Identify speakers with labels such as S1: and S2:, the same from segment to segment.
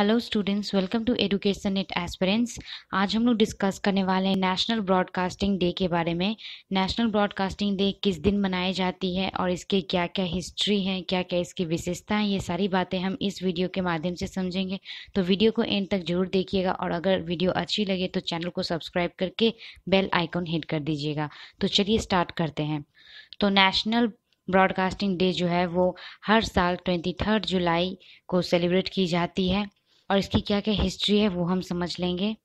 S1: Hello students, welcome to education at aspirants. आज हम लोग डिस्कस करने वाले हैं नेशनल ब्रॉडकास्टिंग डे के बारे में। नेशनल ब्रॉडकास्टिंग डे किस दिन मनाई जाती है और इसके क्या क्या हिस्ट्री है, क्या क्या इसकी विशेषताएं, ये सारी बातें हम इस वीडियो के माध्यम से समझेंगे। तो वीडियो को एंड तक जरूर देखिएगा और अगर वीडियो अच्छी लगे तो चैनल को सब्सक्राइब करके बेल आइकन हिट कर दीजिएगा। तो चलिए स्टार्ट करते हैं। तो नेशनल ब्रॉडकास्टिंग डे जो है वो हर साल 23 जुलाई को सेलिब्रेट की जाती है और इसकी क्या क्या हिस्ट्री है वो हम समझ लेंगे।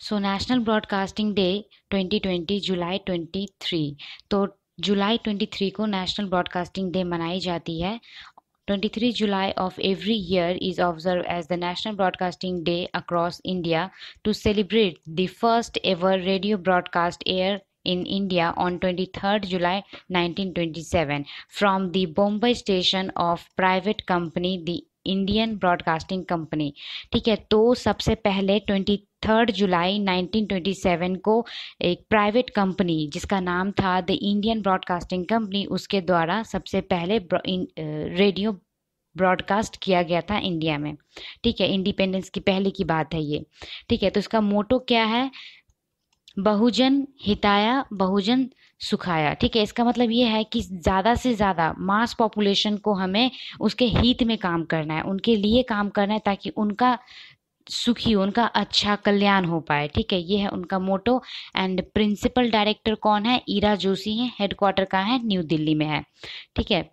S1: सो नेशनल ब्रॉडकास्टिंग डे 2020 जुलाई 23, तो जुलाई 23 को नेशनल ब्रॉडकास्टिंग डे मनाई जाती है। 23 July of every year is observed as the National Broadcasting Day across India to celebrate the first ever radio broadcast air in India on 23rd July 1927 from the Bombay station of private company the Indian broadcasting company. ठीक है, तो सबसे पहले 23 जुलाई 1927 को एक private company जिसका नाम था द इंडियन ब्रॉडकास्टिंग कंपनी, उसके द्वारा सबसे पहले रेडियो ब्रॉडकास्ट किया गया था इंडिया में। ठीक है, इंडिपेंडेंस की पहले की बात है ये। ठीक है, तो इसका मोटो क्या है? बहुजन हिताया बहुजन सुखाया। ठीक है, इसका मतलब ये है कि ज़्यादा से ज़्यादा मास पॉपुलेशन को हमें उसके हित में काम करना है, उनके लिए काम करना है ताकि उनका सुखी, उनका अच्छा कल्याण हो पाए। ठीक है, ये है उनका मोटो। एंड प्रिंसिपल डायरेक्टर कौन है? ईरा जोशी है। हेडक्वार्टर कहाँ है? न्यू दिल्ली में है। ठीक है,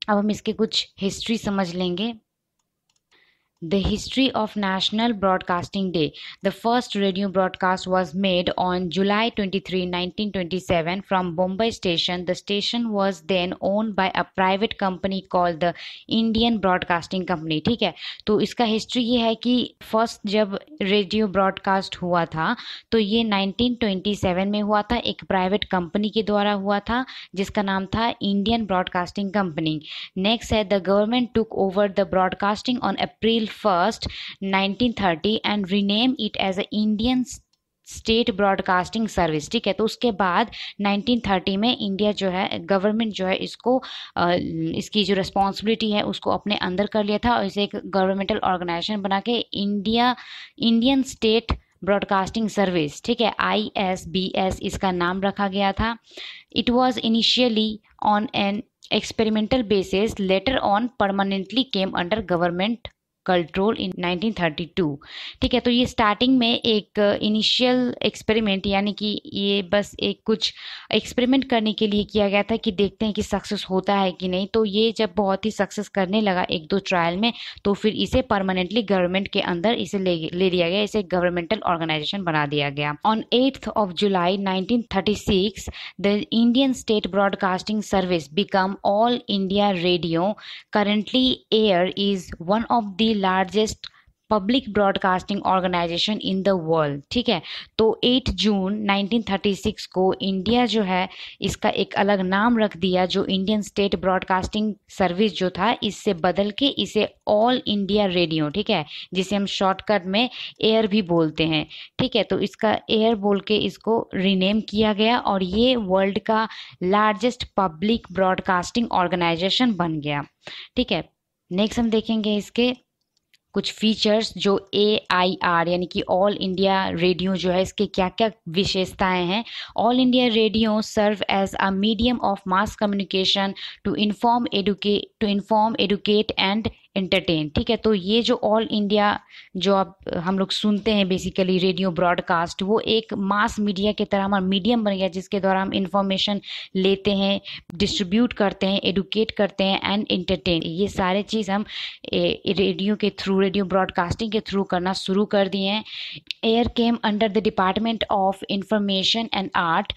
S1: अब हम इसके कुछ हिस्ट्री समझ लेंगे। The history of National Broadcasting Day. The first radio broadcast was made on July 23, 1927 from Bombay station. The station was then owned by a private company called the Indian Broadcasting Company. ठीक है, तो इसका history ये है कि first जब radio broadcast हुआ था तो ये 1927 में हुआ था, एक प्राइवेट कंपनी के द्वारा हुआ था जिसका नाम था इंडियन ब्रॉडकास्टिंग कंपनी। नेक्स्ट है the government took over the broadcasting on April 1st 1930 and rename it as a Indian state broadcasting service. ठीक है, तो उसके बाद 1930 में इंडिया जो है, गवर्नमेंट जो है इसको इसकी जो रिस्पॉन्सिबिलिटी है उसको अपने अंदर कर लिया था और इसे एक गवर्नमेंटल ऑर्गेनाइजेशन बना के इंडियन स्टेट ब्रॉडकास्टिंग सर्विस, ठीक है, ISBS इसका नाम रखा गया था। It was initially on an experimental basis, later on permanently came under government control इन 1932। ठीक है, तो ये स्टार्टिंग में एक इनिशियल एक्सपेरिमेंट, यानी कि ये बस एक कुछ एक्सपेरिमेंट करने के लिए किया गया था कि देखते हैं कि सक्सेस होता है कि नहीं। तो ये जब बहुत ही सक्सेस करने लगा एक दो ट्रायल में, तो फिर इसे परमानेंटली गवर्नमेंट के अंदर इसे ले लिया गया, इसे गवर्नमेंटल ऑर्गेनाइजेशन बना दिया गया। On 8 July 1936 the Indian state broadcasting service become all India radio. Currently AIR is one of the largest public broadcasting organisation in the world. ठीक है, तो 8 जून 1936 को इंडिया जो है इसका एक अलग नाम रख दिया, जो इंडियन स्टेट ब्रॉडकास्टिंग सर्विस जो था इससे बदल के इसे ऑल इंडिया रेडियो, ठीक है, जिसे हम शॉर्टकट में एयर भी बोलते हैं। ठीक है, तो इसका एयर बोल के इसको रीनेम किया गया और ये वर्ल्ड का लार्जेस्ट पब्लिक ब्रॉडकास्टिंग ऑर्गेनाइजेशन बन गया। ठीक है, नेक्स्ट हम देखेंगे इसके कुछ फीचर्स, जो AIR यानी कि ऑल इंडिया रेडियो जो है इसके क्या क्या विशेषताएं हैं। All India radio serve as a medium of mass communication to inform educate and entertain. ठीक है, तो ये जो ऑल इंडिया जो अब हम लोग सुनते हैं बेसिकली रेडियो ब्रॉडकास्ट, वो एक मास मीडिया की तरह हमारा मीडियम बन गया जिसके द्वारा हम इंफॉर्मेशन लेते हैं, डिस्ट्रीब्यूट करते हैं, एडुकेट करते हैं एंड एंटरटेन। ये सारे चीज़ हम रेडियो के थ्रू, रेडियो ब्रॉडकास्टिंग के थ्रू करना शुरू कर दिए हैं। AIR came under the department of information and art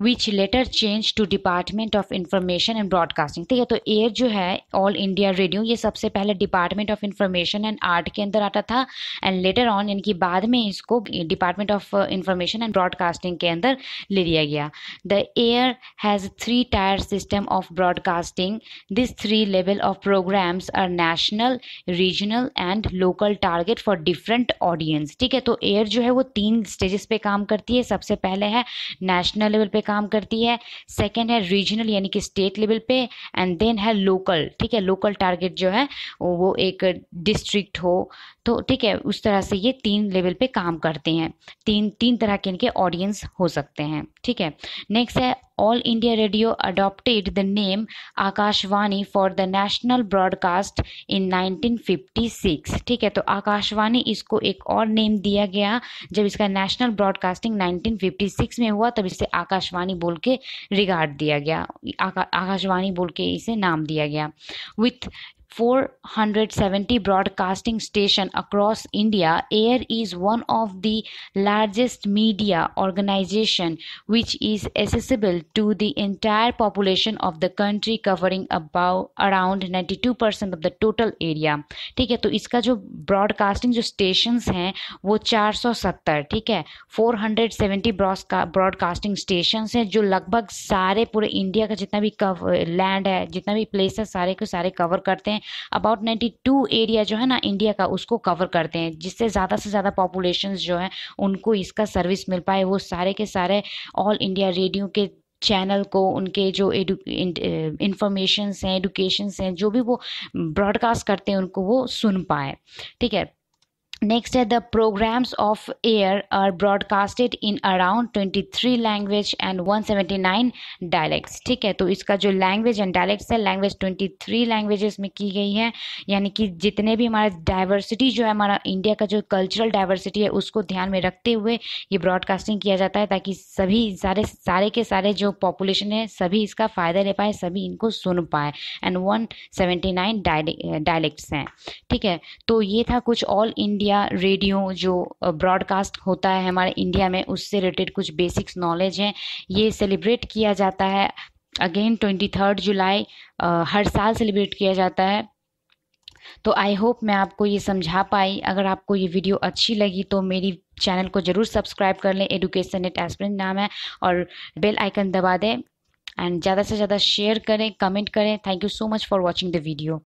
S1: which later change to department of information and broadcasting. ठीक है, तो एयर जो है ऑल इंडिया रेडियो ये सबसे पहले department of information and art के अंदर आता था एंड लेटर ऑन यानी कि बाद में इसको department of information and broadcasting के अंदर ले लिया गया। The AIR has 3 tier system of broadcasting. This 3 level of programmes are national, regional and local target for different audience. ठीक है, तो एयर जो है वो 3 स्टेजेस पे काम करती है। सबसे पहले है नेशनल लेवल पे काम करती है, सेकेंड है रीजनल यानी कि स्टेट लेवल पे, एंड देन है लोकल। ठीक है, लोकल टारगेट जो है वो एक डिस्ट्रिक्ट हो, तो ठीक है उस तरह से ये 3 लेवल पे काम करते हैं। तीन तरह के इनके ऑडियंस हो सकते हैं। ठीक है, नेक्स्ट है all India radio adopted the name Akashvani for the national broadcast in 1956। ठीक है, तो आकाशवाणी इसको एक और नेम दिया गया जब इसका नेशनल ब्रॉडकास्टिंग 1956 में हुआ, तब इसे आकाशवाणी बोल के रिगार्ड दिया गया, आकाशवाणी बोल के इसे नाम दिया गया। With 470 broadcasting station across India, AIR is one of the largest media organization which is accessible to the entire population of the country, covering about around 92% of the total area। ठीक है, तो इसका जो ब्रॉडकास्टिंग जो stations हैं वो 470, ठीक है 470 ब्रॉडकास्टिंग स्टेशंस हैं जो लगभग सारे पूरे इंडिया का जितना भी लैंड है, जितना भी प्लेस है, सारे के सारे कवर करते हैं। अबाउट 92 एरिया जो है ना इंडिया का उसको कवर करते हैं, जिससे ज़्यादा से ज़्यादा पॉपुलेशंस जो है उनको इसका सर्विस मिल पाए। वो सारे के सारे ऑल इंडिया रेडियो के चैनल को उनके जो इंफॉर्मेशंस हैं, एडुकेशंस हैं, जो भी वो ब्रॉडकास्ट करते हैं उनको वो सुन पाए। ठीक है, नेक्स्ट है the programmes of AIR are broadcasted in around 23 language and 179 dialects. ठीक है, तो इसका जो लैंग्वेज एंड डायलेक्ट्स है, लैंग्वेज 23 लैंग्वेजेस में की गई है, यानी कि जितने भी हमारा डाइवर्सिटी जो है, हमारा इंडिया का जो कल्चरल डाइवर्सिटी है उसको ध्यान में रखते हुए ये ब्रॉडकास्टिंग किया जाता है, ताकि सभी सारे के सारे जो पॉपुलेशन है सभी इसका फ़ायदा ले पाए, सभी इनको सुन पाए। एंड 179 डायलेक्ट्स हैं। ठीक है, तो ये था कुछ ऑल इंडिया रेडियो जो ब्रॉडकास्ट होता है हमारे इंडिया में, उससे रिलेटेड कुछ बेसिक्स नॉलेज हैं। ये सेलिब्रेट किया जाता है अगेन 23 जुलाई, हर साल सेलिब्रेट किया जाता है। तो आई होप मैं आपको ये समझा पाई। अगर आपको ये वीडियो अच्छी लगी तो मेरी चैनल को ज़रूर सब्सक्राइब कर लें, एडुकेशन नेट एस्पिरेंट नाम है, और बेल आइकन दबा दें एंड ज़्यादा से ज़्यादा शेयर करें, कमेंट करें। Thank you so much for watching the video.